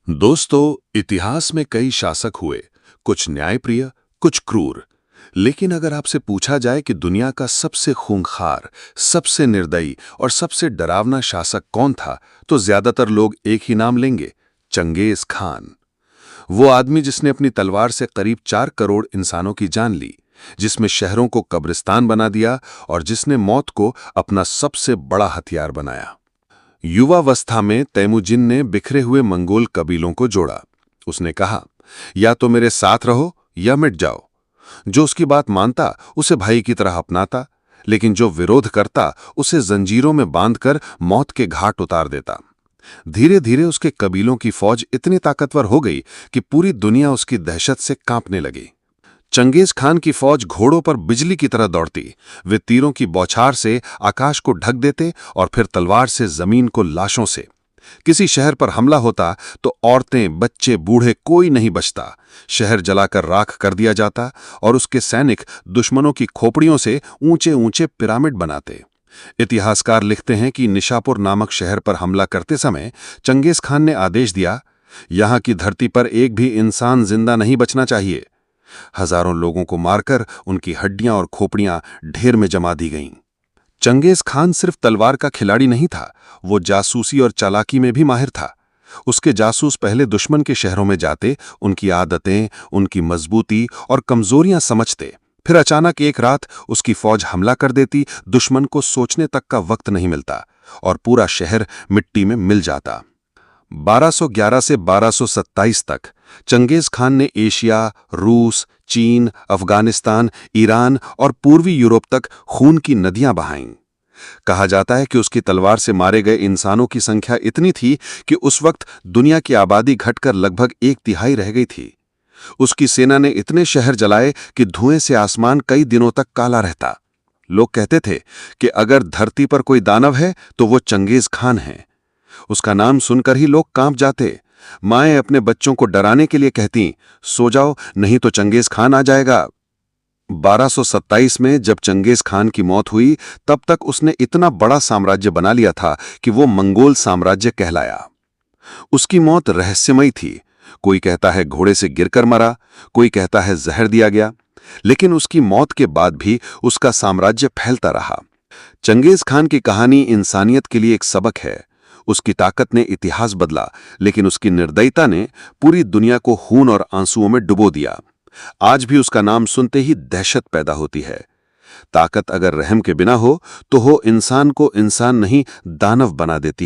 दोस्तों, इतिहास में कई शासक हुए, कुछ न्यायप्रिय, कुछ क्रूर। लेकिन अगर आपसे पूछा जाए कि दुनिया का सबसे खूंखार, सबसे निर्दयी और सबसे डरावना शासक कौन था, तो ज्यादातर लोग एक ही नाम लेंगे, चंगेज खान। वो आदमी जिसने अपनी तलवार से करीब 4 करोड़ इंसानों की जान ली, जिसमें शहरों को कब्रिस्तान बना दिया और जिसने मौत को अपना सबसे बड़ा हथियार बनाया। युवावस्था में तैमुजिन ने बिखरे हुए मंगोल कबीलों को जोड़ा। उसने कहा, या तो मेरे साथ रहो या मिट जाओ। जो उसकी बात मानता उसे भाई की तरह अपनाता, लेकिन जो विरोध करता उसे जंजीरों में बांधकर मौत के घाट उतार देता। धीरे धीरे उसके कबीलों की फौज इतनी ताकतवर हो गई कि पूरी दुनिया उसकी दहशत से कांपने लगी। चंगेज खान की फौज घोड़ों पर बिजली की तरह दौड़ती। वे तीरों की बौछार से आकाश को ढक देते और फिर तलवार से जमीन को लाशों से। किसी शहर पर हमला होता तो औरतें, बच्चे, बूढ़े कोई नहीं बचता। शहर जलाकर राख कर दिया जाता और उसके सैनिक दुश्मनों की खोपड़ियों से ऊंचे ऊंचे पिरामिड बनाते। इतिहासकार लिखते हैं कि निशापुर नामक शहर पर हमला करते समय चंगेज खान ने आदेश दिया, यहां की धरती पर एक भी इंसान जिंदा नहीं बचना चाहिए। हजारों लोगों को मारकर उनकी हड्डियां और खोपड़ियां ढेर में जमा दी गईं। चंगेज खान सिर्फ तलवार का खिलाड़ी नहीं था, वो जासूसी और चालाकी में भी माहिर था। उसके जासूस पहले दुश्मन के शहरों में जाते, उनकी आदतें, उनकी मजबूती और कमजोरियां समझते। फिर अचानक एक रात उसकी फौज हमला कर देती, दुश्मन को सोचने तक का वक्त नहीं मिलता और पूरा शहर मिट्टी में मिल जाता। 1211 से 1227 तक चंगेज खान ने एशिया, रूस, चीन, अफगानिस्तान, ईरान और पूर्वी यूरोप तक खून की नदियां बहाईं। कहा जाता है कि उसकी तलवार से मारे गए इंसानों की संख्या इतनी थी कि उस वक्त दुनिया की आबादी घटकर लगभग 1/3 रह गई थी। उसकी सेना ने इतने शहर जलाए कि धुएं से आसमान कई दिनों तक काला रहता। लोग कहते थे कि अगर धरती पर कोई दानव है तो वो चंगेज खान है। उसका नाम सुनकर ही लोग कांप जाते। माएं अपने बच्चों को डराने के लिए कहती, सो जाओ नहीं तो चंगेज खान आ जाएगा। 1227 में जब चंगेज खान की मौत हुई, तब तक उसने इतना बड़ा साम्राज्य बना लिया था कि वो मंगोल साम्राज्य कहलाया। उसकी मौत रहस्यमयी थी। कोई कहता है घोड़े से गिरकर मरा, कोई कहता है जहर दिया गया, लेकिन उसकी मौत के बाद भी उसका साम्राज्य फैलता रहा। चंगेज खान की कहानी इंसानियत के लिए एक सबक है। उसकी ताकत ने इतिहास बदला, लेकिन उसकी निर्दयता ने पूरी दुनिया को खून और आंसुओं में डुबो दिया। आज भी उसका नाम सुनते ही दहशत पैदा होती है। ताकत अगर रहम के बिना हो तो इंसान को इंसान नहीं, दानव बना देती है।